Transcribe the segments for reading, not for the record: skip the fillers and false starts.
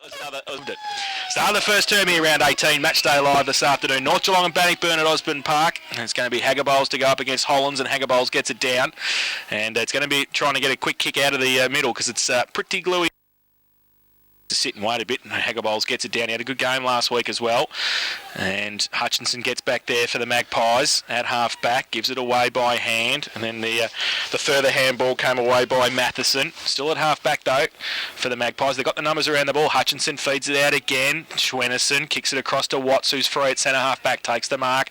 Start of the first term here, round 18, match day live this afternoon. North Geelong and Bannockburn at Osborne Park. And it's going to be Haggaboles to go up against Hollands, and Haggaboles gets it down. And it's going to be trying to get a quick kick out of the middle because it's pretty gluey. To sit and wait a bit, and Haggaboles gets it down. He had a good game last week as well, and Hutchinson gets back there for the Magpies at half back, gives it away by hand, and then the further handball came away by Matheson. Still at half back though for the Magpies. They've got the numbers around the ball. Hutchinson feeds it out again. Schwennerson kicks it across to Watts, who's free at centre half back, takes the mark.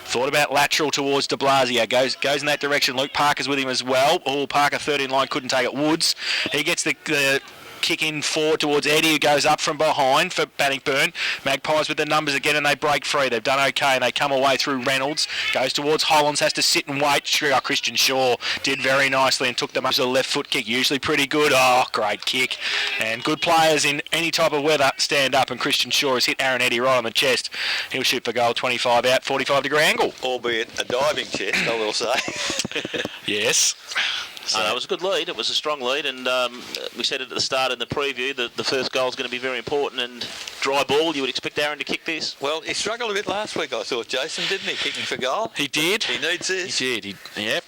Thought about lateral towards De Blasio, goes in that direction. Luke Parker's with him as well. Parker 13 line, couldn't take it. Woods, he gets the kick in forward towards Eddie, who goes up from behind for Bannockburn. Magpies with the numbers again, and they break free. They've done okay, and they come away through Reynolds. Goes towards Hollands, has to sit and wait. Christian Shaw did very nicely and took them up to the left foot kick. Usually pretty good. Oh, great kick. And good players in any type of weather stand up, and Christian Shaw has hit Aaron Eddie right on the chest. He'll shoot for goal, 25 out, 45-degree angle. Albeit a diving chest, I will say. Yes. So it was a good lead. It was a strong lead, and we said it at the start in the preview that the first goal is going to be very important. And dry ball, you would expect Aaron to kick this. Well, he struggled a bit last week, I thought, Jason, didn't he? Kicking for goal. He did. He needs this. He did. Yep.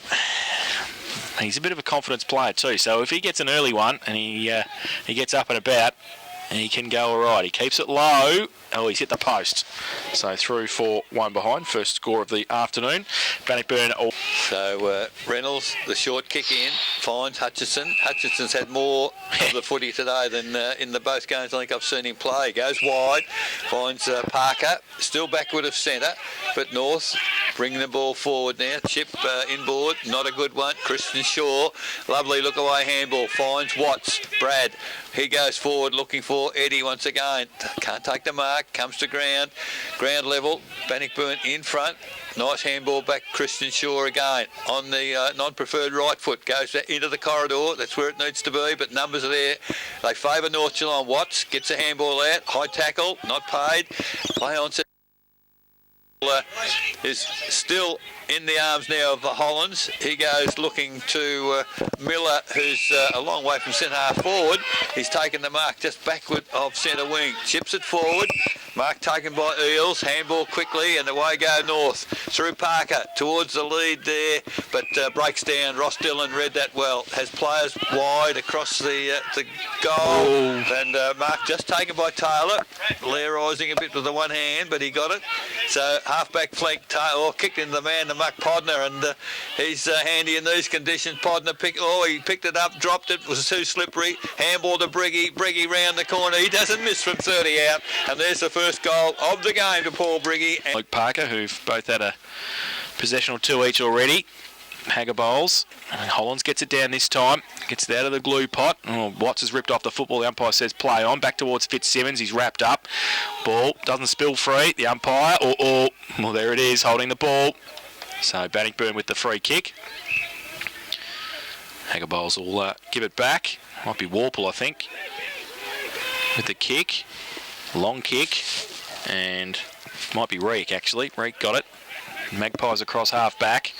He's a bit of a confidence player too. So if he gets an early one and he gets up and about, he can go all right. He keeps it low. Oh, he's hit the post. So through for one behind. First score of the afternoon. Bannockburn. So Reynolds, the short kick in, finds Hutchinson. Hutchinson's had more of the footy today than in the both games I think I've seen him play. Goes wide, finds Parker, still backward of centre, but North bringing the ball forward now. Chip inboard, not a good one. Christian Shaw, lovely look away handball, finds Watts. Brad, he goes forward looking for Eddie once again. Can't take the mark. Comes to ground level. Bannockburn in front. Nice handball back. Christian Shaw again on the non-preferred right foot. Goes into the corridor. That's where it needs to be. But numbers are there. They favour North Geelong. Watts gets a handball out. High tackle. Not paid. Play on. Is still in the arms now of the Hollands. He goes looking to Miller, who's a long way from centre half forward. He's taken the mark just backward of centre wing. Chips it forward. Mark taken by Eels. Handball quickly, and away go North. Through Parker towards the lead there, but breaks down. Ross Dillon read that well. Has players wide across the goal. And mark just taken by Taylor. Lairising a bit with the one hand, but he got it. So half-back flank, kicked into the man, the muck Podner, and he's handy in these conditions. Podner he picked it up, dropped it, was too slippery. Handball to Briggy. Briggy round the corner. He doesn't miss from 30 out, and there's the first goal of the game to Paul Briggy. Luke Parker, who've both had a possession or two each already. Haggaboles. And Hollands gets it down this time. Gets it out of the glue pot. Watts has ripped off the football. The umpire says play on. Back towards Fitzsimmons. He's wrapped up. Ball doesn't spill free. The umpire. Well, there it is, holding the ball. So Bannockburn with the free kick. Haggaboles will give it back. Might be Warple, I think, with the kick. Long kick. And might be Reek, actually. Reek got it. Magpies across half back.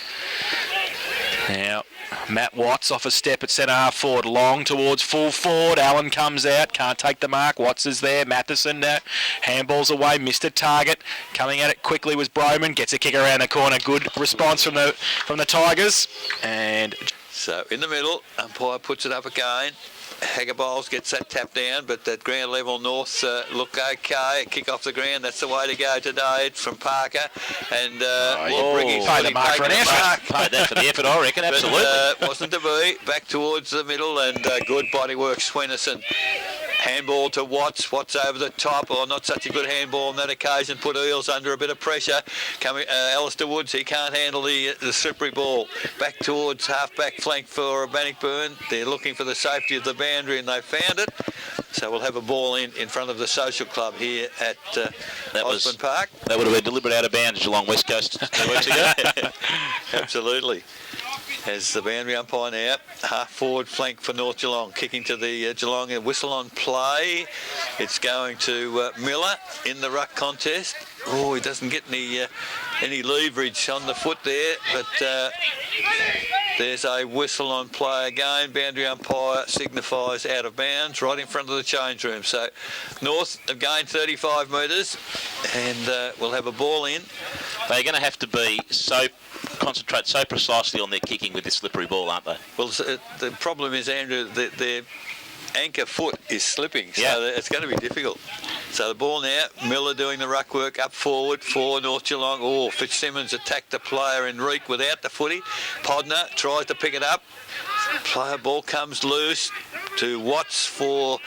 Now, Matt Watts off a step at centre half forward. Long towards full forward. Allen comes out. Can't take the mark. Watts is there. Matheson handballs away. Missed a target. Coming at it quickly was Broman. Gets a kick around the corner. Good response from the Tigers. And so in the middle, umpire puts it up again. Haggaboles gets that tap down, but at ground level North look okay. Kick off the ground, that's the way to go today from Parker. And Briggy paid the mark for an effort. Paid that for the effort, I reckon, absolutely. But wasn't to be. Back towards the middle, and good body work, Swennerson. Handball to Watts. Watts over the top. Not such a good handball on that occasion. Put Eels under a bit of pressure. Coming, Alistair Woods, he can't handle the slippery ball. Back towards half-back flank for Bannockburn. They're looking for the safety of the boundary, and they found it. So we'll have a ball in front of the social club here at Osborne Park. That would have been deliberate out of bounds along West Coast 2 weeks ago. Absolutely. as the boundary umpire now. Half forward flank for North Geelong, kicking to the Geelong, a whistle on play. It's going to Miller in the ruck contest. Oh, he doesn't get any leverage on the foot there, but there's a whistle on play again. Boundary umpire signifies out of bounds right in front of the change room. So North have gained 35 metres and we'll have a ball in. They're going to have to concentrate so precisely on their kicking with this slippery ball, aren't they? Well, the problem is, Andrew, that their anchor foot is slipping, so it's going to be difficult. So the ball now, Miller doing the ruck work up forward for North Geelong. Oh, Fitzsimmons attacked the player Enrique without the footy. Podner tries to pick it up. Player ball comes loose to Watts for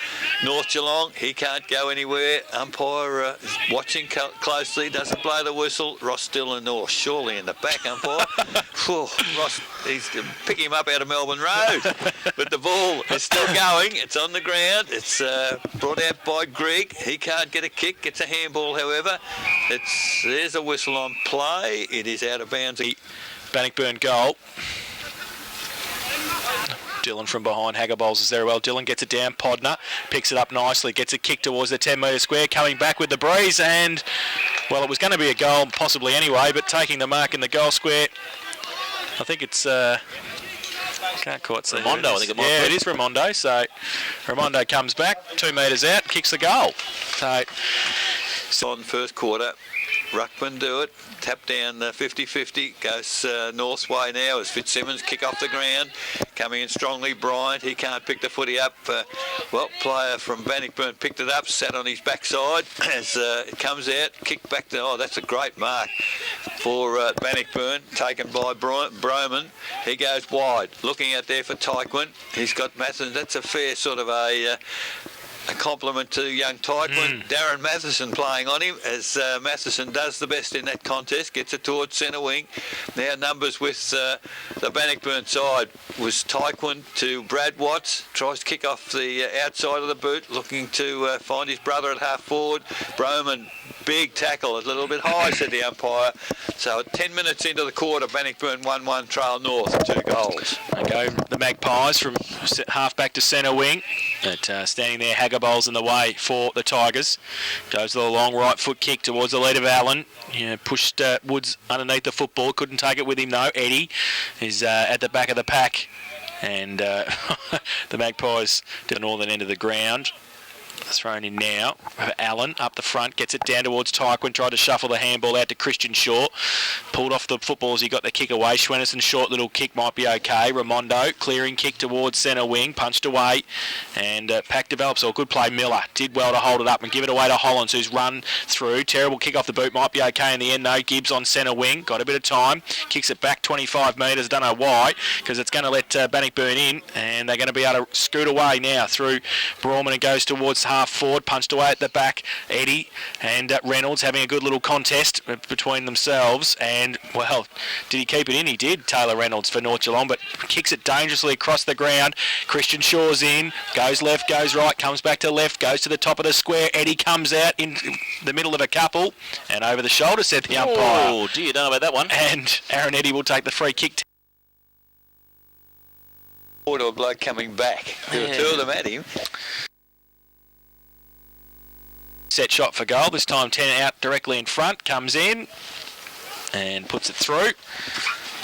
North Geelong. He can't go anywhere. Umpire is watching closely, doesn't blow the whistle. Ross Dillon, surely in the back, umpire. Ross, he's picking him up out of Melbourne Road. But the ball is still going. It's on the ground. It's brought out by Greg. He can't get a kick. It's a handball, however. There's a whistle on play. It is out of bounds. Bannockburn goal. Dillon from behind. Haggerbolz is there well. Dillon gets it down. Podner picks it up nicely. Gets a kick towards the 10-metre square. Coming back with the breeze. And, well, it was going to be a goal, possibly anyway, but taking the mark in the goal square. I think it's... can't quite see. Raimondo, I think it might be. Yeah, it is Raimondo. So Raimondo comes back, 2 metres out, kicks the goal. So on first quarter, Ruckman do it. Tap down 50-50. Goes North's way now as Fitzsimmons kick off the ground. Coming in strongly, Bryant. He can't pick the footy up. Player from Bannockburn picked it up, sat on his backside as it comes out. Kick back to... Oh, that's a great mark for Bannockburn, taken by Broman. He goes wide. Looking out there for Tyquin. He's got Matheson. That's a fair sort of a compliment to young Tyquin. Darren Matheson playing on him as Matheson does the best in that contest, gets it towards centre wing. Now numbers with the Bannockburn side was Tyquin to Brad Watts, tries to kick off the outside of the boot, looking to find his brother at half forward. Broman, big tackle, a little bit high, said the umpire. So 10 minutes into the quarter, Bannockburn 1-1, trail North, 2 goals. They go the Magpies from half back to centre wing. But standing there, Haggerbolz in the way for the Tigers. Goes with a long right foot kick towards the lead of Allen. Pushed Woods underneath the football. Couldn't take it with him, though. Eddie is at the back of the pack. And the Magpies to the northern end of the ground. Thrown in now. Allen up the front, gets it down towards Tyquin, tried to shuffle the handball out to Christian Shaw. Pulled off the football as he got the kick away. Schwennison's short little kick might be okay. Raimondo, clearing kick towards centre wing, punched away. And pack develops. So a good play. Miller did well to hold it up and give it away to Hollins, who's run through. Terrible kick off the boot, might be okay in the end though. Gibbs on centre wing, got a bit of time. Kicks it back 25 metres, don't know why, because it's going to let Bannockburn in. And they're going to be able to scoot away now through Brawman and goes towards half forward, punched away at the back. Eddie and Reynolds having a good little contest between themselves, and well, did he keep it in? He did, Taylor Reynolds for North Geelong, but kicks it dangerously across the ground. Christian Shaw's in, goes left, goes right, comes back to left, goes to the top of the square. Eddie comes out in the middle of a couple and over the shoulder, said the umpire. Oh dear, don't know about that one. And Aaron Eddie will take the free kick. Or to a bloke coming back. There were 2 of them at him. Set shot for goal, this time 10 out directly in front, comes in and puts it through.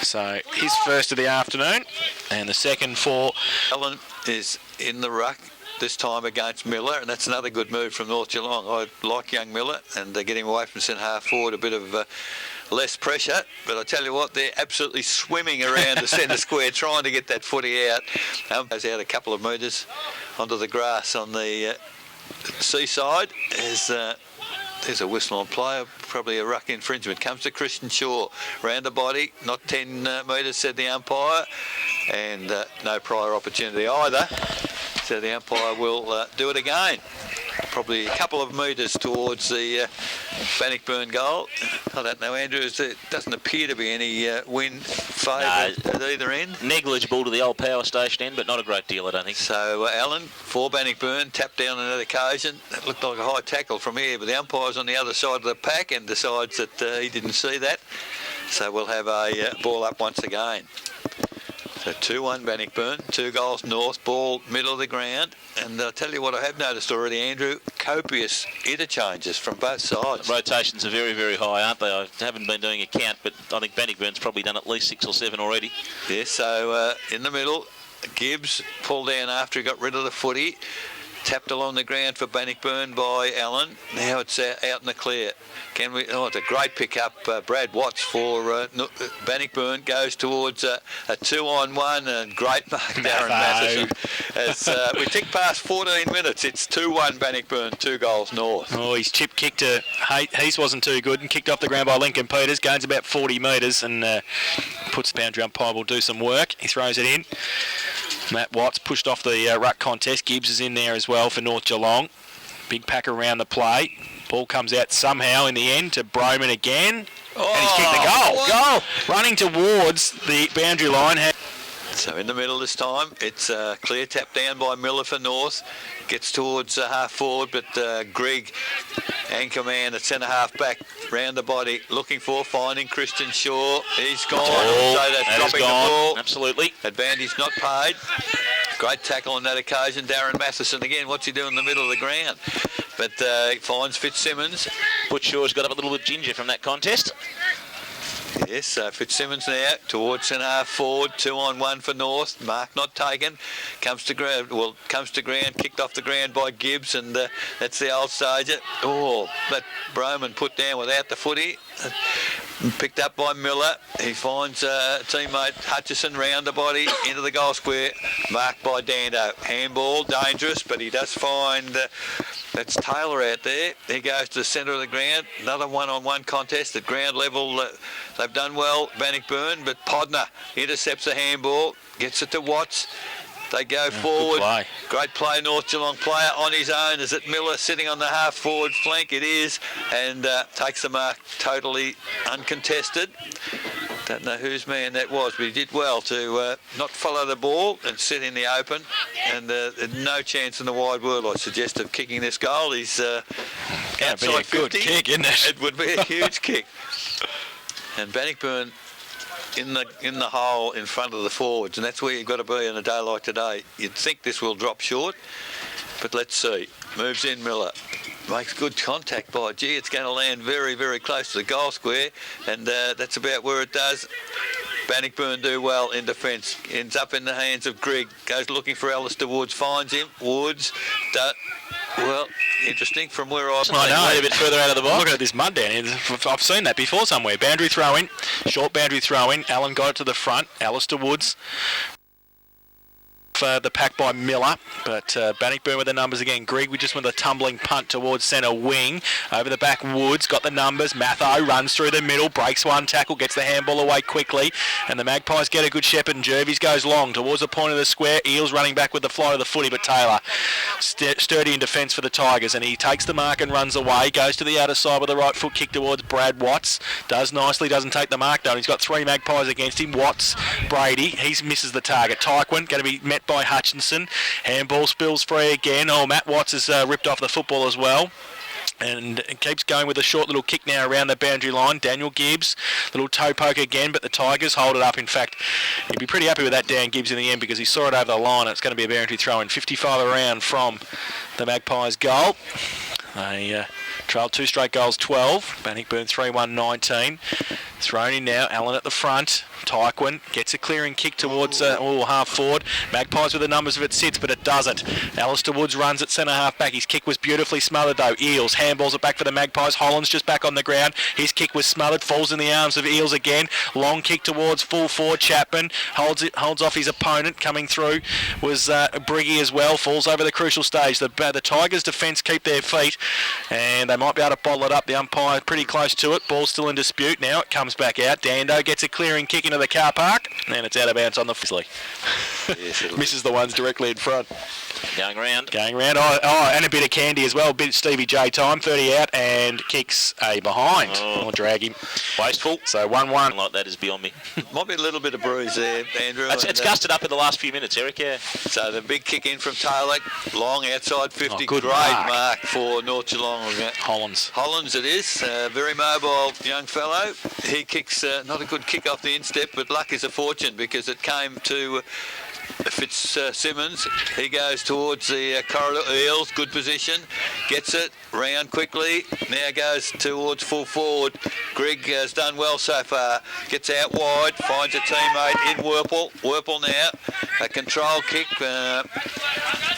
So his first of the afternoon and the second for... Allen is in the ruck this time against Miller, and that's another good move from North Geelong. I like young Miller, and they're getting away from centre half forward, a bit of less pressure, but I tell you what, they're absolutely swimming around the centre square trying to get that footy out. Goes out a couple of metres onto the grass on the seaside. There's a whistle on play, probably a ruck infringement. Comes to Christian Shaw, round the body, not 10 metres, said the umpire, and no prior opportunity either. So the umpire will do it again. Probably a couple of metres towards the Bannockburn goal. I don't know, Andrew, it doesn't appear to be any wind favour at either end. Negligible to the old power station end, but not a great deal, I don't think. So Allen for Bannockburn, tapped down on that occasion. It looked like a high tackle from here, but the umpire's on the other side of the pack and decides that he didn't see that. So we'll have a ball up once again. So 2-1 Bannockburn, 2 goals north, ball middle of the ground. And I'll tell you what I have noticed already, Andrew, copious interchanges from both sides. Rotations are very, very high, aren't they? I haven't been doing a count, but I think Bannockburn's probably done at least 6 or 7 already. Yeah, so in the middle, Gibbs pulled down after he got rid of the footy. Tapped along the ground for Bannockburn by Allen. Now it's out in the clear. Can we? Oh, it's a great pick-up. Brad Watts for Bannockburn goes towards a 2-on-1 and great mark, Darren Matheson. As we tick past 14 minutes, it's 2-1 Bannockburn, 2 goals north. Oh, his chip kick to Heath wasn't too good and kicked off the ground by Lincoln Peters. Gains about 40 metres and puts the boundary umpire will do some work. He throws it in. Matt Watts pushed off the ruck contest. Gibbs is in there as well for North Geelong. Big pack around the play. Ball comes out somehow in the end to Broman again. Oh, and he's kicked the goal. what? Goal! Running towards the boundary line. So in the middle this time, it's a clear tap down by Miller for North. Gets towards half forward, but Greg, anchor man at centre half back, round the body, looking for, finding Christian Shaw. He's gone. Oh, so that's that dropping is gone. the ball. Absolutely. Advantage not paid. Great tackle on that occasion. Darren Matheson again. What's he doing in the middle of the ground? But he finds Fitzsimmons. Butchshaw's got up a little bit ginger from that contest. Yes, Fitzsimmons now towards centre half forward, 2-on-1 for North. Mark not taken, comes to ground. Well, comes to ground, kicked off the ground by Gibbs, and that's the old soldier. Oh, but Broman put down without the footy. Picked up by Miller. He finds teammate Hutchison round the body into the goal square, marked by Dando. Handball, dangerous, but he does find. That's Taylor out there. He goes to the centre of the ground. Another one-on-one contest at ground level. They've done well, Bannockburn, but Podner intercepts the handball, gets it to Watts. They go forward. Play. Great play, North Geelong player on his own. Is it Miller sitting on the half-forward flank? It is, and takes the mark totally uncontested. Don't know whose man that was, but he did well to not follow the ball and sit in the open. And no chance in the wide world, I suggest, of kicking this goal. He's outside be a good 50. kick, isn't it? It would be a huge kick. And Bannockburn in the hole in front of the forwards, and that's where you've got to be on a day like today. You'd think this will drop short, but let's see. Moves in Miller. Makes good contact by, gee, it's going to land very, very close to the goal square, and that's about where it does. Bannockburn do well in defence. Ends up in the hands of Grigg. Goes looking for Alistair Woods. Finds him. Woods. Well, interesting from where I know. A bit further out of the box. Looking at this mud down here, I've seen that before somewhere. Boundary throw in, short boundary throw in. Allen got it to the front. Alistair Woods. The pack by Miller, but Bannockburn with the numbers again. Grigg just with a tumbling punt towards centre wing. Over the back, Woods got the numbers. Matho runs through the middle, breaks one tackle, gets the handball away quickly, and the Magpies get a good shepherd, and Jervis goes long towards the point of the square. Eels running back with the flight of the footy, but Taylor sturdy in defence for the Tigers, and he takes the mark and runs away. Goes to the outer side with a right foot kick towards Brad Watts. Does nicely, doesn't take the mark though. He's got 3 Magpies against him. Watts, Brady, he misses the target. Tyquin going to be met by Hutchinson. Handball spills free again. Oh, Matt Watts has ripped off the football as well. And it keeps going with a short little kick now around the boundary line. Daniel Gibbs, little toe poke again, but the Tigers hold it up. In fact, he'd be pretty happy with that, Dan Gibbs, in the end, because he saw it over the line. It's going to be a boundary throw in. 55 around from the Magpies' goal. They trailed 2 straight goals, 12. Bannockburn 3-1-19. Thrown in now. Allen at the front. Tyquin gets a clearing kick towards half forward. Magpies with the numbers if it sits, but it doesn't. Alistair Woods runs at centre half back. His kick was beautifully smothered though. Eels handballs it back for the Magpies. Holland's just back on the ground. His kick was smothered, falls in the arms of Eels again. Long kick towards full forward. Chapman holds off his opponent. Coming through was Briggy as well. Falls over the crucial stage. The Tigers' defence keep their feet, and they might be able to bottle it up. The umpire pretty close to it. Ball's still in dispute now. It comes back out. Dando gets a clearing kick into the car park, and it's out of bounds on the Fizzly. Yes, Misses the ones directly in front. Going round. Going round. And a bit of candy as well. A bit of Stevie J time. 30 out and kicks a behind. I'll drag him. Wasteful. So 1-1. Like that is beyond me. Might be a little bit of bruise there, Andrew. It's gusted up in the last few minutes, Eric, yeah. So the big kick in from Taylor, long outside 50. Good Great mark. mark for North Geelong. Hollands it is. Very mobile young fellow. He kicks, not a good kick off the instep, but luck is a fortune because it came to Fitzsimmons. He goes towards the corridor. Eels, good position. Gets it round quickly. Now goes towards full forward. Grigg has done well so far. Gets out wide. Finds a teammate in Werple. Werple now. A control kick.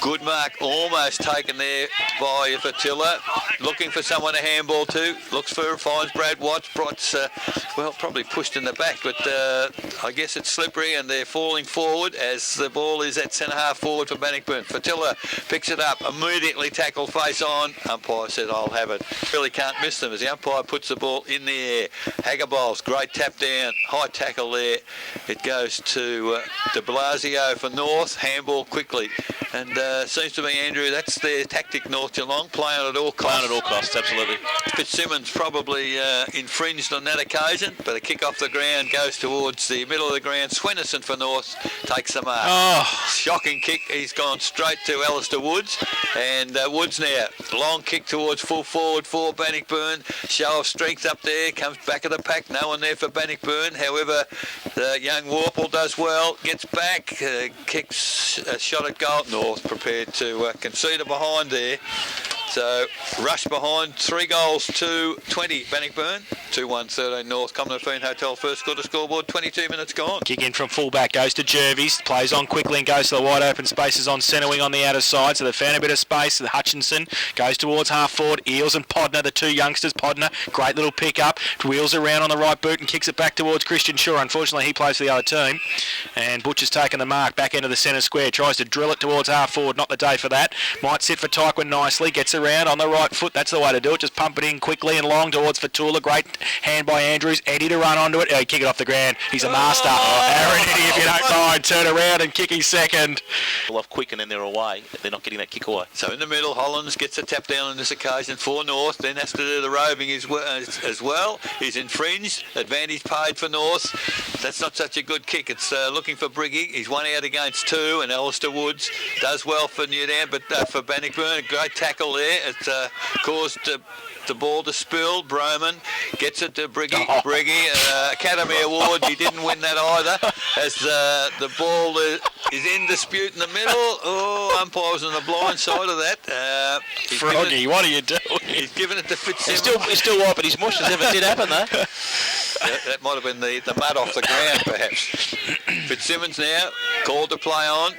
Good mark. Almost taken there by Fatilla. Looking for someone to handball to. Looks for, finds Brad Watts. Watts, probably pushed in the back, but I guess it's slippery and they're falling forward as the ball is at centre-half forward for Bannockburn. Fatilla picks it up, immediately tackle face on. Umpire said, I'll have it. Really can't miss them as the umpire puts the ball in the air. Haggerbol's great tap down, high tackle there. It goes to de Blasio for North, handball quickly. And seems to me, Andrew, that's their tactic, North Geelong, playing at all costs. Playing at all costs, absolutely. Fitzsimmons probably infringed on that occasion, but a kick off the ground goes towards the middle of the ground. Swennerson for North takes the mark. Shocking kick. He's gone straight to Alistair Woods. And Woods now, long kick towards full forward for Bannockburn. Show of strength up there. Comes back of the pack. No one there for Bannockburn. However, the young Warple does well. Gets back. Kicks a shot at goal. North prepared to concede a behind there. So, rush behind, 3 goals to 20, Bannockburn. 2-1-13 North, Commonwealth Hotel first score to scoreboard, 22 minutes gone. Kick in from fullback, goes to Jervis, plays on quickly and goes to the wide open spaces on centre wing on the outer side, so they found a bit of space. Hutchinson goes towards half forward, Eels and Podner, the two youngsters. Podner, great little pick up, wheels around on the right boot and kicks it back towards Christian Shaw. Unfortunately, he plays for the other team. And Butcher's taken the mark, back into the centre square, tries to drill it towards half forward, not the day for that. Might sit for Tyquin nicely, gets around on the right foot, that's the way to do it, just pump it in quickly and long towards Fatula. Great hand by Andrews, Eddie to run onto it, kick it off the ground, he's a master. Aaron Eddie, if you don't mind, turn around and kick his second. Off quick and then they're away, they're not getting that kick away. So in the middle, Hollands gets a tap down on this occasion for North, then has to do the roving as well. He's infringed, advantage paid for North. That's not such a good kick. It's looking for Briggy. He's 1 out against 2, and Alistair Woods does well for Newtown, but for Bannockburn, a great tackle there. It's caused the ball to spill. Broman gets it to Briggy. Briggy, Academy Award. He didn't win that either. As the ball is in dispute in the middle. Umpire was on the blind side of that. Froggy, what are you doing? He's given it to Fitzsimmons. He's still wiping his mush as if it did happen, though. That might have been the mud off the ground, perhaps. Fitzsimmons now called to play on.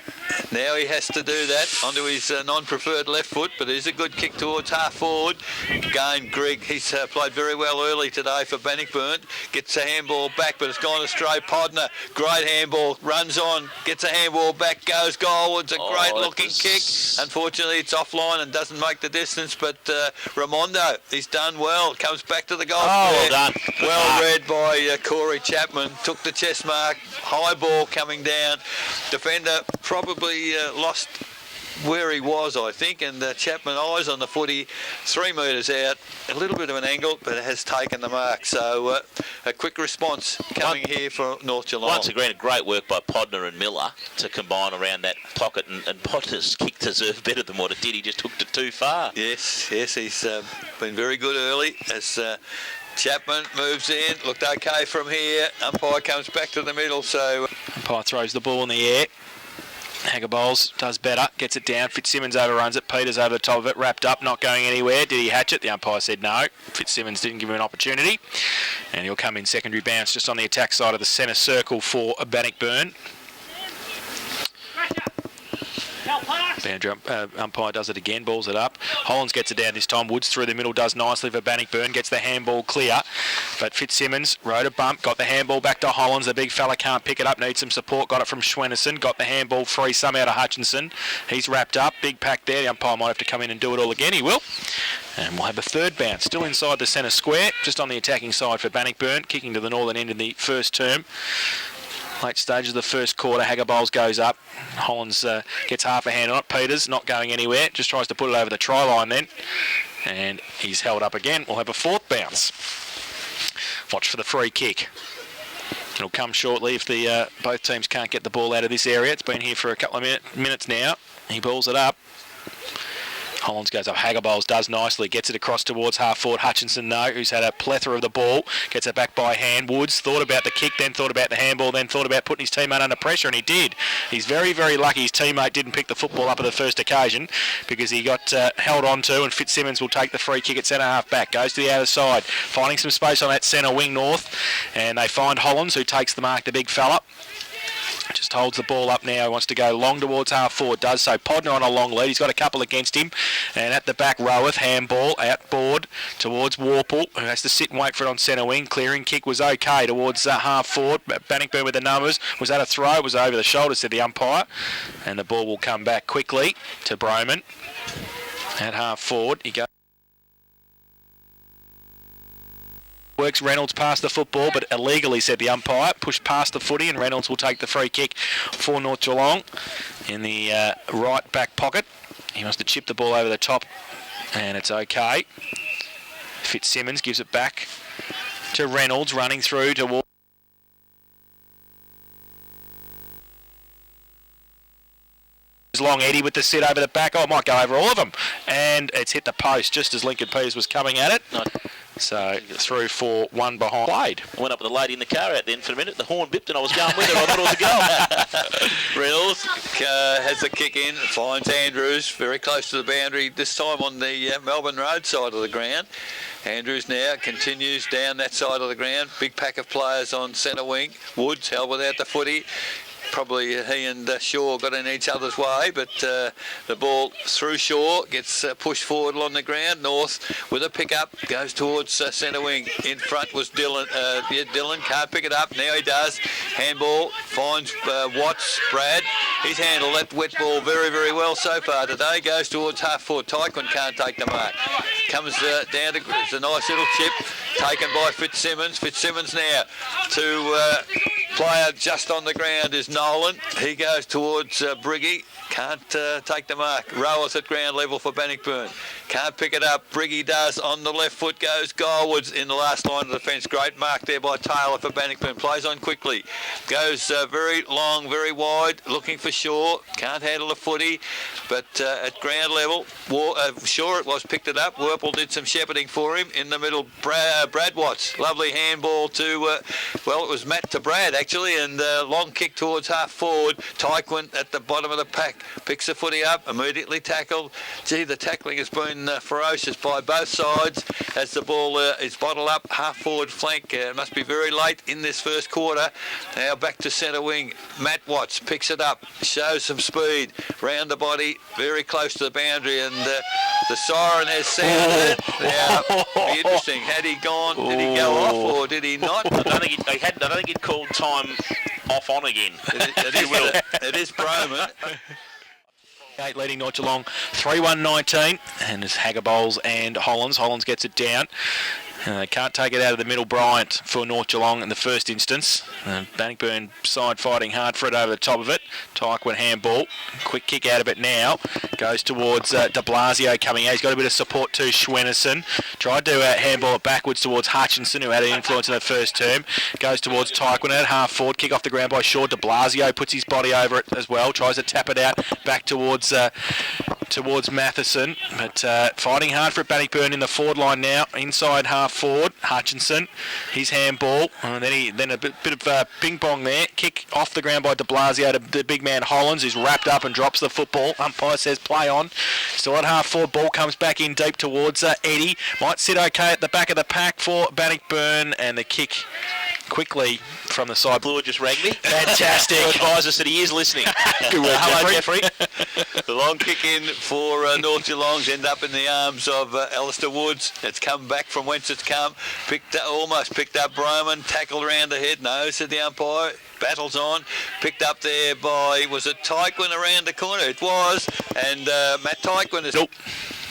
Now he has to do that onto his non-preferred left foot, but it is a good kick towards half forward. Again, Grigg, he's played very well early today for Bannockburn. Gets a handball back, but it's gone astray. Podner, great handball, runs on, gets a handball back, goes goalwards, a great looking kick. Unfortunately, it's offline and doesn't make the distance, but Ramondo, he's done well, comes back to the goal. Well done. Well read by Corey Chapman, took the chest mark, high ball coming down. Defender probably lost where he was, I think, and Chapman eyes on the footy, 3 metres out, a little bit of an angle, but it has taken the mark. So a quick response coming here for North Geelong. Once again, great work by Podner and Miller to combine around that pocket, and Potter's kick deserved better than what it did. He just took it too far. Yes, he's been very good early as Chapman moves in, looked okay from here. Umpire comes back to the middle, so Umpire throws the ball in the air. Haggerbol's does better, gets it down. Fitzsimmons overruns it. Peters over the top of it, wrapped up, not going anywhere. Did he hatch it? The umpire said no. Fitzsimmons didn't give him an opportunity. And he'll come in secondary bounce just on the attack side of the centre circle for Bannockburn. Umpire does it again, balls it up. Hollands gets it down this time. Woods through the middle, does nicely for Bannockburn, gets the handball clear. But Fitzsimmons rode a bump, got the handball back to Hollands. The big fella can't pick it up, needs some support. Got it from Schwennerson, got the handball free somehow to Hutchinson. He's wrapped up, big pack there. The umpire might have to come in and do it all again. He will. And we'll have a third bounce, still inside the centre square, just on the attacking side for Bannockburn, kicking to the northern end in the first term. Late stages of the first quarter, Hagabowls goes up. Hollands gets half a hand on it. Peters not going anywhere, just tries to put it over the try line then. And he's held up again. We'll have a fourth bounce. Watch for the free kick. It'll come shortly if the both teams can't get the ball out of this area. It's been here for a couple of minutes now. He balls it up. Hollands goes up. Hagabowls does nicely. Gets it across towards half forward. Hutchinson, no, who's had a plethora of the ball. Gets it back by hand. Woods thought about the kick, then thought about the handball, then thought about putting his teammate under pressure, and he did. He's very, very lucky his teammate didn't pick the football up at the first occasion because he got held on to, and Fitzsimmons will take the free kick at centre half back. Goes to the outer side. Finding some space on that centre wing north, and they find Hollands, who takes the mark, the big fella. Just holds the ball up now. He wants to go long towards half forward. Does so. Podner on a long lead. He's got a couple against him. And at the back, Roweth, handball, outboard towards Warple, who has to sit and wait for it on centre wing. Clearing kick was okay towards half forward. Bannockburn with the numbers. Was that a throw? It was over the shoulder, said the umpire. And the ball will come back quickly to Broman. At half forward, he goes. Works Reynolds past the football, but illegally, said the umpire. Pushed past the footy, and Reynolds will take the free kick for North Geelong in the right back pocket. He wants to chip the ball over the top, and it's okay. Fitzsimmons gives it back to Reynolds, running through to Long. Eddie with the sit over the back. Oh, it might go over all of them. And it's hit the post just as Lincoln Peters was coming at it. So through for one behind. Played. I went up with a lady in the car out then for a minute. The horn bipped and I was going with her. I thought it was a goal. Reynolds has the kick in, finds Andrews very close to the boundary, this time on the Melbourne Road side of the ground. Andrews now continues down that side of the ground. Big pack of players on centre wing. Woods held without the footy. Probably he and Shaw got in each other's way, but the ball through Shaw gets pushed forward along the ground. North with a pick-up, goes towards centre wing. In front was Dylan. Dylan can't pick it up. Now he does. Handball, finds Watts. Brad, he's handled that wet ball very, very well so far today. Goes towards half forward. Tyquin can't take the mark. Comes down to, it's a nice little chip taken by Fitzsimmons. Fitzsimmons now to player just on the ground is Nolan. He goes towards Briggy. Can't take the mark. Roweth at ground level for Bannockburn. Can't pick it up. Briggy does. On the left foot goes Goldwards in the last line of defence. Great mark there by Taylor for Bannockburn. Plays on quickly. Goes very long, very wide. Looking for Shaw. Can't handle the footy. But at ground level, Shaw it was, picked it up. Werple did some shepherding for him. In the middle, Brad Watts. Lovely handball to, well, it was Matt to Brad actually. And long kick towards half forward. Tyquin at the bottom of the pack. Picks the footy up, immediately tackled. Gee, the tackling has been ferocious by both sides as the ball is bottled up. Half forward flank. It must be very late in this first quarter. Now back to centre wing. Matt Watts picks it up, shows some speed. Round the body, very close to the boundary, and the siren has sounded. Now, be interesting. Had he gone? Did he go off or did he not? I don't think he'd called time off on again. It is Broman. 8 leading North Geelong 3-1-19, and it's Hagabowls and Hollands. Hollands gets it down. They can't take it out of the middle. Bryant for North Geelong in the first instance. Bannockburn side fighting hard for it over the top of it. Tyquin handball. Quick kick out of it now. Goes towards de Blasio coming out. He's got a bit of support too. Schwennerson tried to handball it backwards towards Hutchinson, who had an influence in the first term. Goes towards Tyquin at half forward. Kick off the ground by Shaw. De Blasio puts his body over it as well. Tries to tap it out back towards Matheson, but fighting hard for it. Bannockburn in the forward line now, inside half forward. Hutchinson, his handball, and then a bit of ping pong there. Kick off the ground by de Blasio to the big man Hollands, who's wrapped up and drops the football. Umpire says play on. Still at half forward. Ball comes back in deep towards Eddie. Might sit okay at the back of the pack for Bannockburn, and the kick quickly from the side. Blue just rang me. Fantastic. Advisor said he is listening. Good work, Hello, Jeffrey. The long kick in for North Geelong's end up in the arms of Alistair Woods. It's come back from whence it's come. Almost picked up Broman, tackled around the head. No, said the umpire. Battles on. Picked up there by, was it Tyquin around the corner? It was. And Matt Tyquin is... Nope.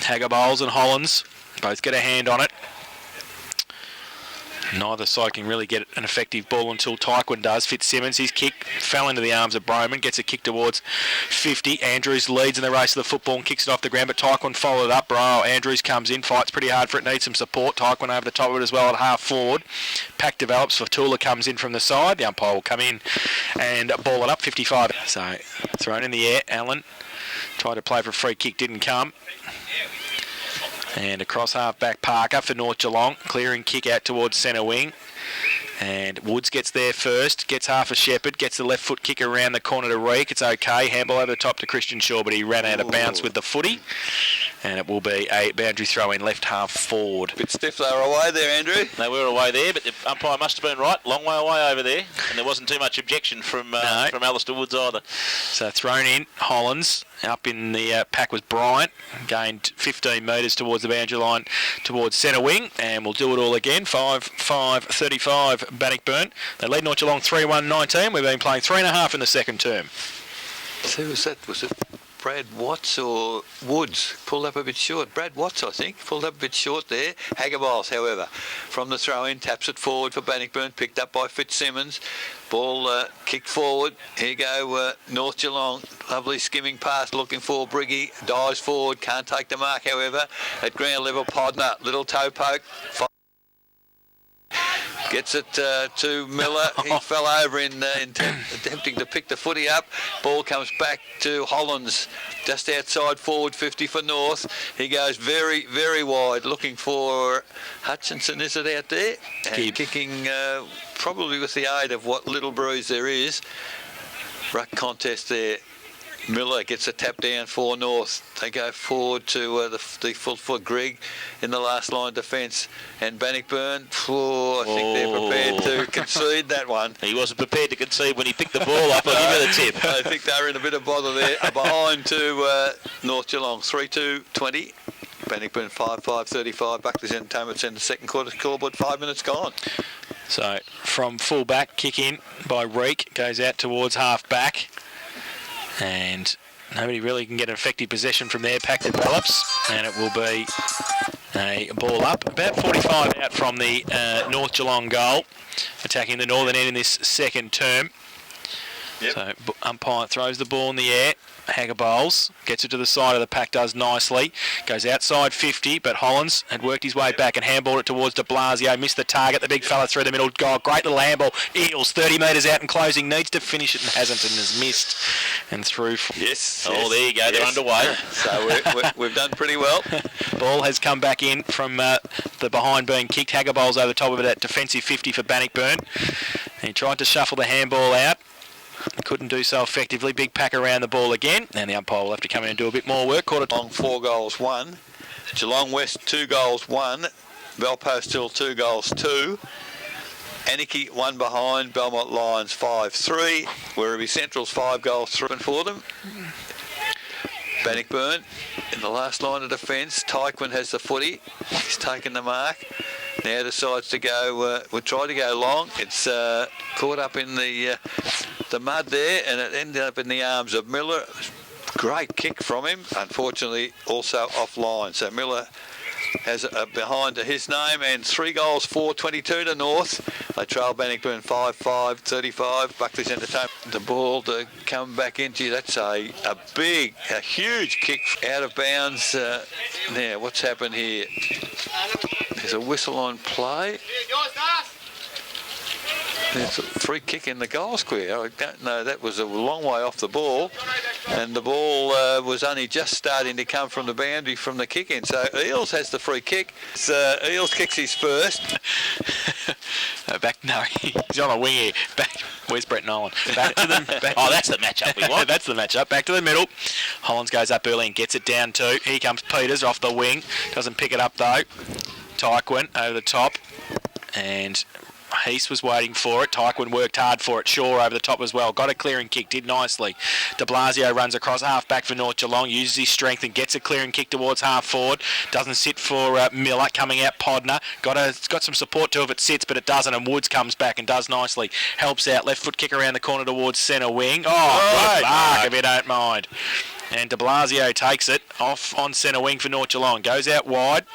Hagabowls and Hollands both get a hand on it. Neither side can really get an effective ball until Tyquin does. Fitzsimmons, his kick fell into the arms of Broman, gets a kick towards 50. Andrews leads in the race of the football and kicks it off the ground, but Tyquin followed up. Andrews comes in, fights pretty hard for it, needs some support. Tyquin over the top of it as well at half forward. Pack develops, Fatula comes in from the side. The umpire will come in and ball it up, 55. So thrown in the air, Allen tried to play for a free kick, didn't come. And across half-back Parker for North Geelong. Clearing kick out towards centre wing. And Woods gets there first, gets half a Shepherd, gets the left foot kick around the corner to Reek. It's okay. Handball over the top to Christian Shaw, but he ran out of bounds with the footy. And it will be a boundary throw in left half forward. Bit stiff they were away there, Andrew. They were away there, but the umpire must have been right. Long way away over there. And there wasn't too much objection from Alistair Woods either. So thrown in, Hollins. Up in the pack was Bryant. Gained 15 metres towards the boundary line towards centre wing. And we'll do it all again. 5-5-35 Bannockburn. They lead North Geelong 3-1-19. We've been playing 3.5 in the second term. Who was that? Was it Brad Watts or Woods? Pulled up a bit short. Brad Watts, I think, pulled up a bit short there. Haggaballs, however, from the throw-in, taps it forward for Bannockburn, picked up by Fitzsimmons. Ball kicked forward. Here you go, North Geelong. Lovely skimming pass, looking for Briggy. Dives forward, can't take the mark, however. At ground level, Podner, little toe poke. Gets it to Miller. He fell over in attempting to pick the footy up. Ball comes back to Hollins, just outside forward 50 for North. He goes very, very wide, looking for Hutchinson. Is it out there? And kicking probably with the aid of what little bruise there is. Ruck contest there. Miller gets a tap down for North. They go forward to the full foot Grigg in the last line defence. And Bannockburn, I think they're prepared to concede that one. He wasn't prepared to concede when he picked the ball up. I'll give you the tip. I think they were in a bit of bother there. Behind to North Geelong, 3-2-20. Bannockburn 5-5-35. Buckley's Entertainment Centre, second quarter scoreboard, 5 minutes gone. So from full back, kick in by Reek, goes out towards half back. And nobody really can get an effective possession from there. Pack develops, and it will be a ball up. About 45 out from the North Geelong goal, attacking the northern end in this second term. Yep. So umpire throws the ball in the air. Hagger bowls, gets it to the side of the pack, does nicely. Goes outside 50, but Hollins had worked his way back and handballed it towards de Blasio. Missed the target, the big fella through the middle. Oh, great little handball. Eels 30 metres out and closing. Needs to finish it and hasn't, and has missed. And through. Yes. Oh, there you go. They're underway. So we've done pretty well. Ball has come back in from the behind being kicked. Hagger bowls over the top of it at defensive 50 for Bannockburn. And he tried to shuffle the handball out. Couldn't do so effectively. Big pack around the ball again, and the umpire will have to come in and do a bit more work. Geelong 4 goals 1. Geelong West 2 goals 1. Belpost Hill 2 goals 2. Anarchy 1 behind. Belmont Lions 5-3. Werribee Central's 5 goals 3 for them. Bannockburn in the last line of defence. Tyquin has the footy. He's taken the mark. Now decides to go. We'll try to go long. It's caught up in the mud there, and it ended up in the arms of Miller. Great kick from him. Unfortunately, also offline. So Miller has a behind to his name, and 3 goals 4-22 to North. They trail Bannockburn 5-5-35. Buckley's Entertainment. The ball to come back into. That's a huge kick out of bounds. Now, what's happened here? There's a whistle on play. There's a free kick in the goal square. I don't know. That was a long way off the ball. And the ball was only just starting to come from the boundary from the kick in. So Eels has the free kick. Eels kicks his first. He's on a wing here. Back. Where's Brett Nolan? Back to them. That's the matchup we want. That's the matchup. Back to the middle. Hollins goes up early and gets it down too. Here comes Peters off the wing. Doesn't pick it up though. Tyquin over the top. And Heath was waiting for it. Tyquin worked hard for it. Shaw over the top as well. Got a clearing kick. Did nicely. De Blasio runs across half back for North Geelong. Uses his strength and gets a clearing kick towards half forward. Doesn't sit for Miller. Coming out Podner. Got some support to if it sits, but it doesn't. And Woods comes back and does nicely. Helps out. Left foot kick around the corner towards centre wing. Good mark if you don't mind. And de Blasio takes it off on centre wing for North Geelong. Goes out wide.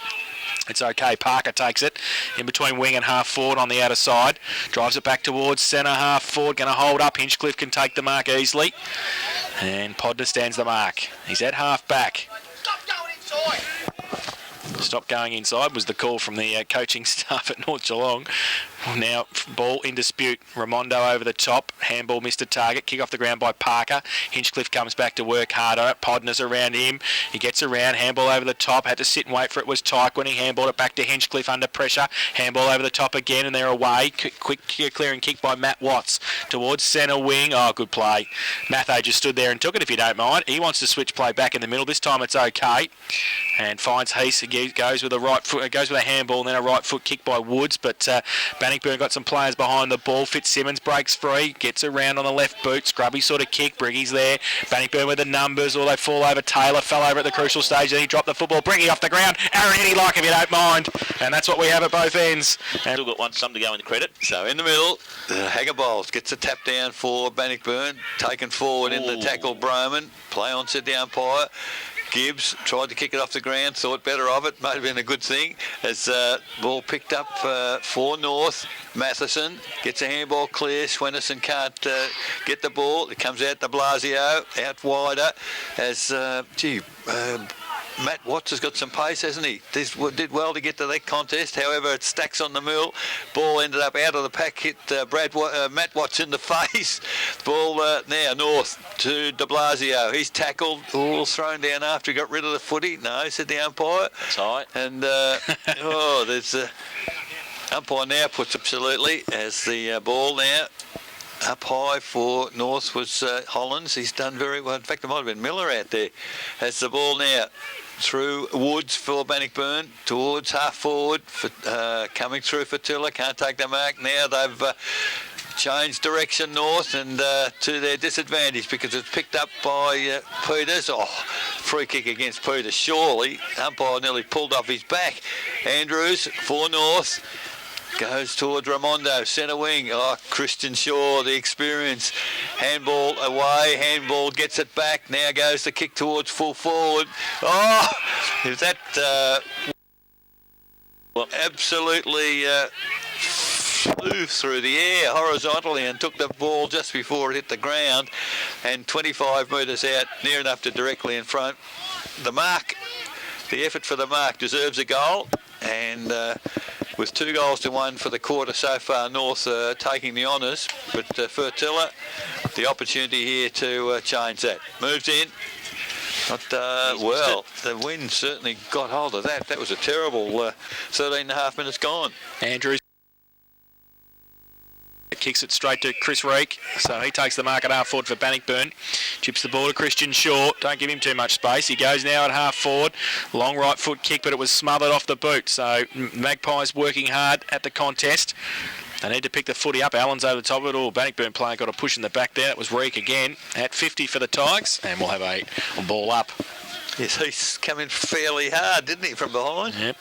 It's okay. Parker takes it in between wing and half forward on the outer side. Drives it back towards centre half forward. Going to hold up. Hinchcliffe can take the mark easily. And Podner stands the mark. He's at half back. Stop going inside was the call from the coaching staff at North Geelong. Now ball in dispute. Ramondo over the top. Handball missed a target. Kick off the ground by Parker. Hinchcliffe comes back to work hard on it. Podner's around him. He gets around. Handball over the top. Had to sit and wait for it. Was Tyke when he handballed it back to Hinchcliffe under pressure. Handball over the top again and they're away. Quick clearing kick by Matt Watts towards centre wing. Oh, good play. Matho just stood there and took it if you don't mind. He wants to switch play back in the middle. This time it's okay. And finds Heath. He goes with a right foot. Goes with a handball and then a right foot kick by Woods. But Bannockburn got some players behind the ball. Fitzsimmons breaks free, gets around on the left boot. Scrubby sort of kick. Briggy's there. Bannockburn with the numbers, or they fall over. Taylor fell over at the crucial stage. Then he dropped the football. Briggy off the ground. R18 like if you don't mind. And that's what we have at both ends. And Still got some to go in the credit. So in the middle, Haggerboles gets a tap down for Bannockburn. Taken forward in the tackle, Broman. Play on, said the umpire. Gibbs tried to kick it off the ground, thought better of it, might have been a good thing. As ball picked up for North. Matheson gets a handball clear. Swenison can't get the ball. It comes out to Blasio, out wider. As, Matt Watts has got some pace, hasn't he? Did well to get to that contest. However, it stacks on the mill. Ball ended up out of the pack, hit Matt Watts in the face. Ball now North to de Blasio. He's tackled, all thrown down after he got rid of the footy. No, said the umpire. Tight. And, there's umpire now puts absolutely as the ball now up high for North was Hollands. He's done very well. In fact, it might have been Miller out there. As the ball now through Woods for Bannockburn towards half forward for, coming through for Tiller. Can't take the mark. Now they've changed direction North and to their disadvantage because it's picked up by Peters. Oh, free kick against Peters. Surely umpire nearly pulled off his back. Andrews for North. Goes towards Ramondo, centre wing. Oh, Christian Shaw, the experience. Handball away. Handball gets it back. Now goes the kick towards full forward. Oh, is that absolutely flew through the air horizontally and took the ball just before it hit the ground and 25 metres out, near enough to directly in front. The mark, the effort for the mark deserves a goal, and with 2-1 for the quarter so far, North taking the honours, but for Tiller, the opportunity here to change that. Moves in. Not well. The wind certainly got hold of that. That was a terrible 13 and a half minutes gone. Andrews kicks it straight to Chris Reek, so he takes the mark at half forward for Bannockburn. Chips the ball to Christian Shaw. Don't give him too much space. He goes now at half forward. Long right foot kick, but it was smothered off the boot. So Magpies working hard at the contest. They need to pick the footy up. Allen's over the top of it all. Bannockburn player got a push in the back there. It was Reek again at 50 for the Tigers, and we'll have a ball up. Yes, he's come in fairly hard, didn't he, from behind? Yep.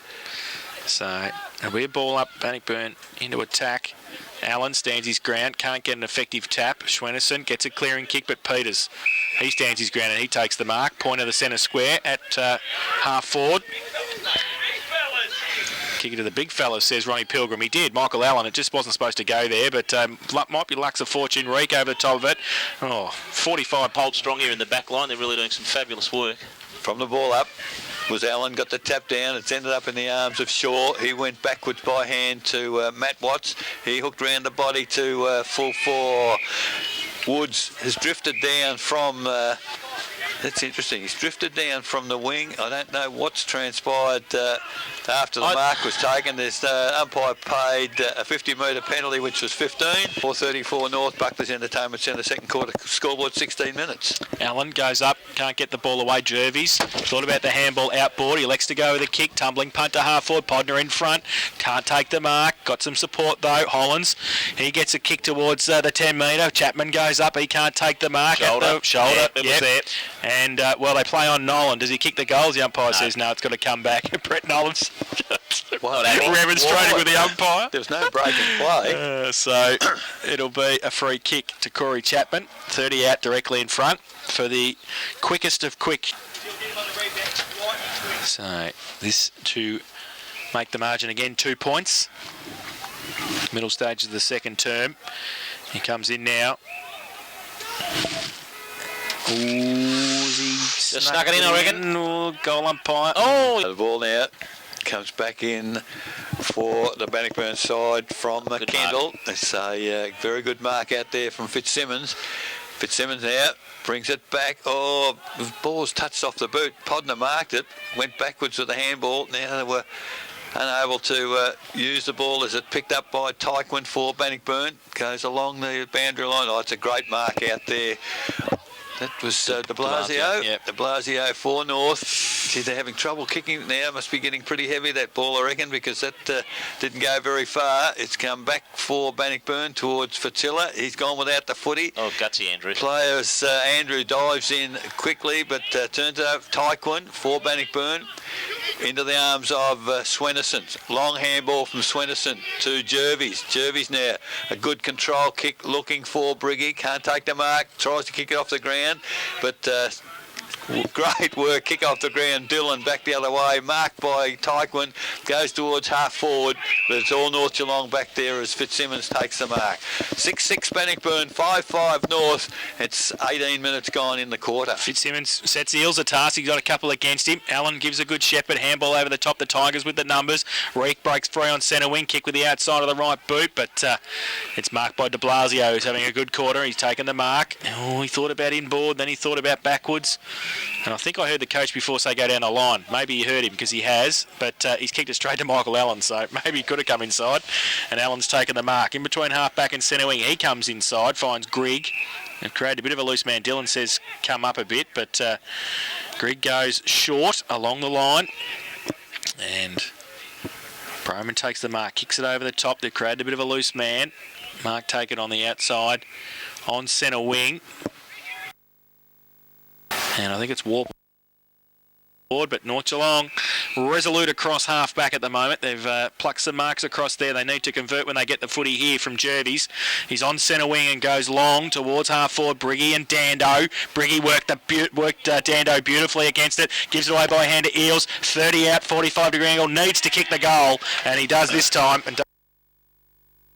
So a weird ball up. Bannockburn into attack. Allen stands his ground, can't get an effective tap. Schwenison gets a clearing kick, but Peters, he stands his ground and he takes the mark. Point of the centre square at half forward. Kick it to the big fellas, says Ronnie Pilgrim. He did. Michael Allen, it just wasn't supposed to go there, but might be Lux of Fortune. Reek over the top of it. Oh, 45 Hold strong here in the back line. They're really doing some fabulous work. From the ball up was Allen, got the tap down. It's ended up in the arms of Shaw. He went backwards by hand to Matt Watts. He hooked round the body to full four. Woods has drifted down from... that's interesting. He's drifted down from the wing. I don't know what's transpired after the mark was taken. There's umpire paid a 50-metre penalty, which was 15. 4:34 North, Buckley's Entertainment Centre, second quarter, scoreboard 16 minutes. Allen goes up, can't get the ball away. Jervis thought about the handball outboard. He elects to go with a kick, tumbling punt to half forward. Podner in front, can't take the mark. Got some support though. Hollands, he gets a kick towards the 10-metre. Chapman goes up, he can't take the mark. Shoulder. Shoulder. It was there. And, they play on Nolan. Does he kick the goals? The umpire says, no, it's got to come back. Brett Nolan's remonstrating with the umpire. There was no break in play. So it'll be a free kick to Corey Chapman. 30 out directly in front for the quickest of quick. So this to make the margin again 2 points. Middle stage of the second term. He comes in now. Just snuck it in, I reckon. Goal umpire. Oh! The ball now comes back in for the Bannockburn side from Kendall. It's a very good mark out there from Fitzsimmons. Fitzsimmons now brings it back. Oh, the ball's touched off the boot. Podner marked it, went backwards with the handball. Now they were unable to use the ball as it picked up by Tyquin for Bannockburn. Goes along the boundary line. Oh, it's a great mark out there. That was de Blasio. Yep. De Blasio for North. See, they're having trouble kicking it now. Must be getting pretty heavy, that ball, I reckon, because that didn't go very far. It's come back for Bannockburn towards Fatilla. He's gone without the footy. Oh, gutsy Andrew. Players, Andrew dives in quickly, but turns it over Tyquin for Bannockburn. Into the arms of Swenison. Long handball from Swenison to Jervis. Jervis now, a good control kick looking for Briggy. Can't take the mark. Tries to kick it off the ground, but great work. Kick off the ground. Dillon back the other way. Marked by Tyquin. Goes towards half forward, but it's all North Geelong back there as Fitzsimmons takes the mark. 6-6 Bannockburn, 5-5 North. It's 18 minutes gone in the quarter. Fitzsimmons sets the Eels a task. He's got a couple against him. Allen gives a good shepherd. Handball over the top. The Tigers with the numbers. Reek breaks free on centre wing. Kick with the outside of the right boot, but it's marked by de Blasio, who's having a good quarter. He's taken the mark. Oh, he thought about inboard, then he thought about backwards. And I think I heard the coach before say go down the line. Maybe he heard him because he has, but he's kicked it straight to Michael Allen, so maybe he could have come inside. And Allen's taken the mark. In between half-back and centre wing, he comes inside, finds Grigg. And created a bit of a loose man. Dillon says come up a bit, but Grigg goes short along the line. And Broman takes the mark, kicks it over the top. They've created a bit of a loose man. Mark taken on the outside on centre wing. And I think it's Warp. But North Geelong resolute across half-back at the moment. They've plucked some marks across there. They need to convert when they get the footy here from Jervis. He's on centre wing and goes long towards half-forward Briggy and Dando. Briggy worked Dando beautifully against it. Gives it away by hand to Eels. 30 out, 45-degree angle. Needs to kick the goal, and he does this time. And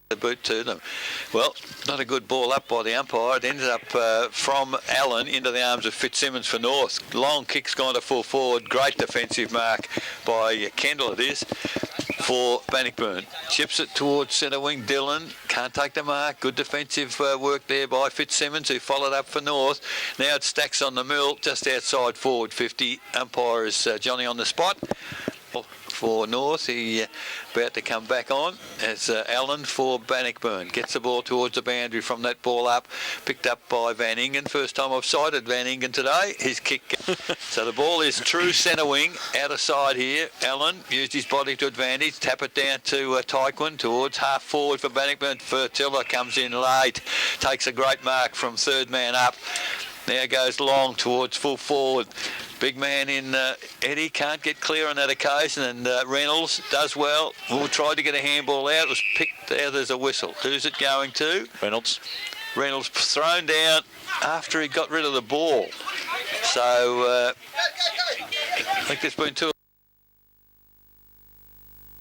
the boot to them. Well, not a good ball up by the umpire. It ended up from Allen into the arms of Fitzsimmons for North. Long kick's gone to full forward. Great defensive mark by Kendall it is for Bannockburn. Chips it towards centre wing. Dillon can't take the mark. Good defensive work there by Fitzsimmons, who followed up for North. Now it stacks on the mill just outside forward 50. Umpire is Johnny on the spot for North. He about to come back on as Allen for Bannockburn. Gets the ball towards the boundary from that ball up. Picked up by Van Ingen. First time I've sighted Van Ingen today. His kick. So the ball is true centre wing. Out of side here. Allen used his body to advantage. Tap it down to Tyquin towards half forward for Bannockburn. Fertilla comes in late. Takes a great mark from third man up. Now goes long towards full forward. Big man in Eddie can't get clear on that occasion, and Reynolds does well. Will try to get a handball out. It was picked out as a whistle. Who's it going to? Reynolds. Reynolds thrown down after he got rid of the ball. So I think there's been two.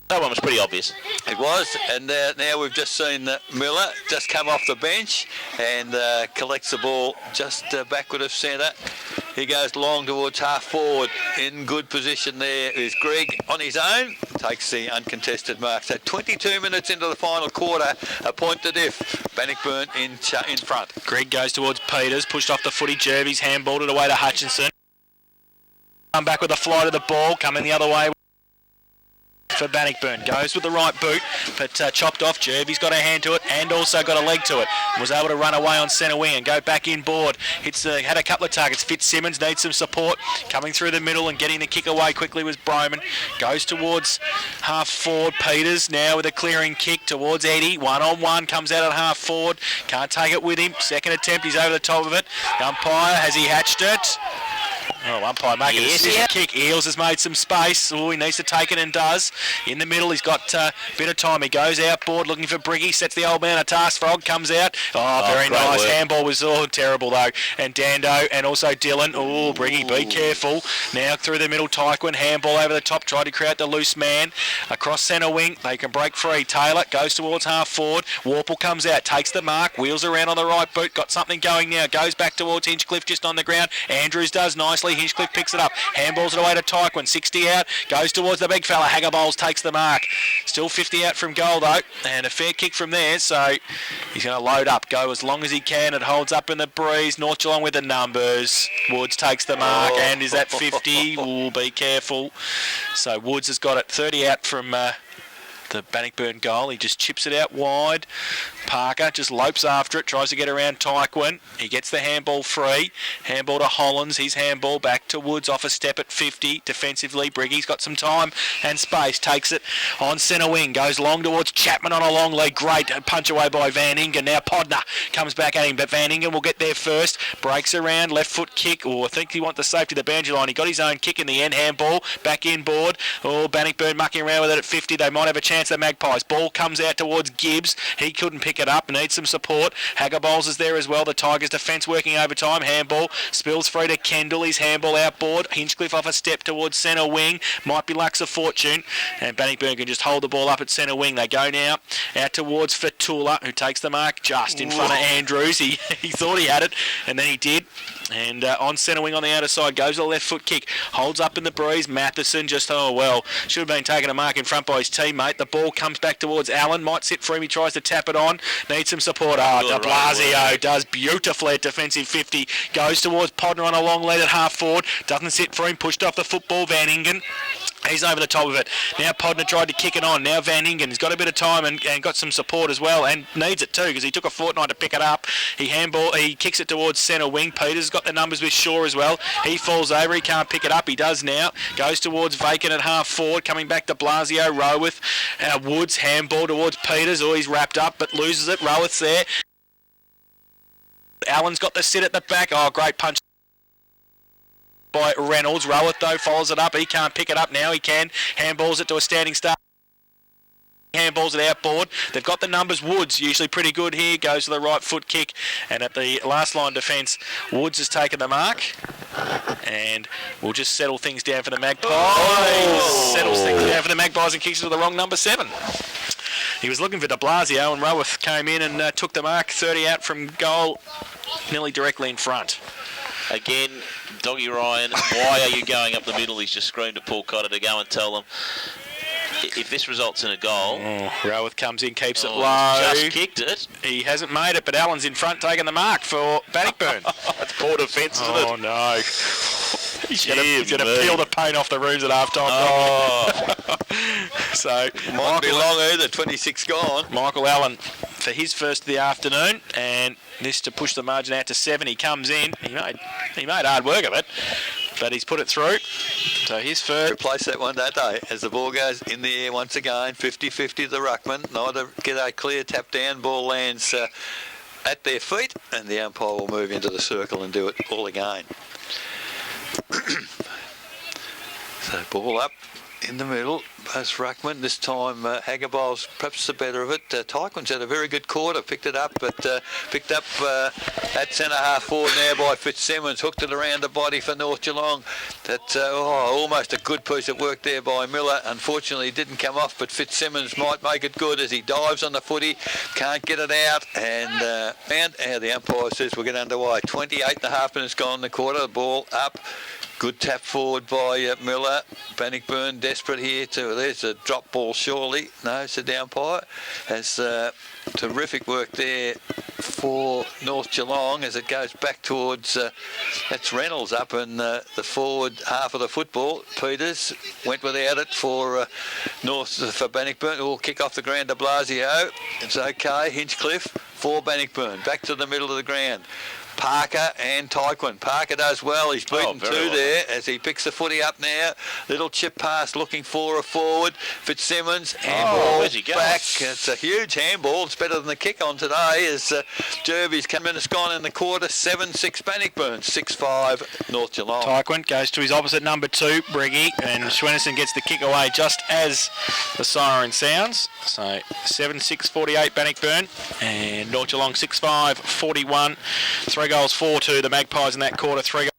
That one was pretty obvious. It was, and now we've just seen Miller just come off the bench and collects the ball just backward of centre. He goes long towards half forward. In good position there is Greg on his own. Takes the uncontested mark. So 22 minutes into the final quarter, a point to diff. Bannockburn in front. Greg goes towards Peters, pushed off the footy. Jervis handballed it away to Hutchinson. Come back with a fly to the ball, coming the other way for Bannockburn. Goes with the right boot, but chopped off. Jervis got a hand to it and also got a leg to it. Was able to run away on centre wing and go back inboard. Had a couple of targets. Fitzsimmons needs some support. Coming through the middle and getting the kick away quickly was Broman. Goes towards half forward. Peters now with a clearing kick towards Eddie. 1-on-1 comes out at half forward. Can't take it with him. Second attempt, he's over the top of it. The umpire, has he hatched it? Oh, umpire making a decision kick. Eels has made some space. Oh, he needs to take it and does. In the middle, he's got a bit of time. He goes outboard looking for Briggy. Sets the old man a task. Frog comes out. Oh, very nice. Work. Handball was terrible, though. And Dando and also Dylan. Oh, Briggy, be careful. Now through the middle, Tyquin. Handball over the top. Tried to create the loose man. Across centre wing. They can break free. Taylor goes towards half forward. Warple comes out. Takes the mark. Wheels around on the right boot. Got something going now. Goes back towards Hinchcliffe just on the ground. Andrews does nicely. Hinchcliffe picks it up. Handballs it away to Tyquin. 60 out. Goes towards the big fella. Hagabowles takes the mark. Still 50 out from goal though. And a fair kick from there. So he's going to load up. Go as long as he can. It holds up in the breeze. North Geelong with the numbers. Woods takes the mark. And is that 50? Ooh, be careful. So Woods has got it 30 out from the Bannockburn goal. He just chips it out wide. Parker just lopes after it, tries to get around Tyquin. He gets the handball free. Handball to Hollands. His handball back to Woods off a step at 50. Defensively, Briggy's got some time and space. Takes it on centre wing. Goes long towards Chapman on a long lead. Great punch away by Van Ingen. Now Podner comes back at him, but Van Ingen will get there first. Breaks around, left foot kick. Oh, I think he wants the safety of the boundary line. He got his own kick in the end. Handball back inboard. Oh, Bannockburn mucking around with it at 50. They might have a chance. The Magpies. Ball comes out towards Gibbs. He couldn't pick it up. Needs some support. Hagabowles is there as well. The Tigers defence working overtime. Handball spills free to Kendall. His handball outboard. Hinchcliffe off a step towards centre wing. Might be Lux of fortune. And Bannockburn can just hold the ball up at centre wing. They go now out towards Fatula, who takes the mark just in front of Andrews. He thought he had it, and then he did. And on centre wing on the outer side goes a left foot kick. Holds up in the breeze. Matheson just, should have been taking a mark in front by his teammate. The ball comes back towards Allen. Might sit for him. He tries to tap it on. Needs some support. De Blasio does beautifully at defensive 50. Goes towards Podner on a long lead at half forward. Doesn't sit for him. Pushed off the football. Van Ingen. He's over the top of it. Now Podner tried to kick it on. Now Van Ingen's got a bit of time and got some support as well, and needs it too because he took a fortnight to pick it up. He kicks it towards centre wing. Peters got the numbers with Shaw as well. He falls over. He can't pick it up. He does now. Goes towards vacant at half forward. Coming back to Blasio. Rowith. Woods. Handball towards Peters. Oh, he's wrapped up but loses it. Rowith's there. Allen's got the sit at the back. Oh, great punch by Reynolds. Rowith though follows it up. He can't pick it up now. He can. Handballs it to a standing start. Handballs it outboard. They've got the numbers. Woods usually pretty good here. Goes to the right foot kick. And at the last line defence, Woods has taken the mark. And we'll just settle things down for the Magpies. Settles things down for the Magpies and kicks it to the wrong number 7. He was looking for de Blasio and Rowith came in and took the mark. 30 out from goal, nearly directly in front. Again, Doggy Ryan, why are you going up the middle? He's just screamed at Paul Cotter to go and tell them. If this results in a goal... Rowith comes in, keeps it low. Just kicked it. He hasn't made it, but Allen's in front taking the mark for Bannockburn. It's poor defence, isn't it? Oh, no. He's going to peel the paint off the rooms at half-time. So might be long either, 26 gone. Michael Allen for his first of the afternoon, and this to push the margin out to 7. He comes in. He made hard work of it, but he's put it through. So his first. Replace that one, don't they? As the ball goes in the air once again, 50-50 the ruckman. Neither get a clear tap down. Ball lands at their feet, and the umpire will move into the circle and do it all again. So ball up in the middle, both ruckman. This time Hagabowles perhaps the better of it. Tyquin's had a very good quarter, picked it up, but picked up at centre half forward now by Fitzsimmons. Hooked it around the body for North Geelong. That's almost a good piece of work there by Miller. Unfortunately, it didn't come off, but Fitzsimmons might make it good as he dives on the footy, can't get it out, and the umpire says we'll get underway. 28.5 minutes gone in the quarter. The ball up. Good tap forward by Miller. Bannockburn desperate here too. There's a drop ball surely. No, said the umpire. Has terrific work there for North Geelong as it goes back towards, that's Reynolds up in the forward half of the football. Peters went without it for Bannockburn. Will kick off the ground to Blasio. It's okay. Hinchcliffe for Bannockburn. Back to the middle of the ground. Parker and Tyquin. Parker does well. He's beaten very two well. there as he picks the footy up now. Little chip pass looking for a forward. Fitzsimmons, handball where's he going? back. It's a huge handball. It's better than the kick on today as Derby's come in. It's gone in the quarter. 7-6 Bannockburn. 6-5 North Geelong. Tyquin goes to his opposite number 2, Briggy, and Schwennerson gets the kick away just as the siren sounds. So 7-6, 48 Bannockburn, and North Geelong 6-5, 41. 3 goals, 4-2 the Magpies in that quarter. 3 goals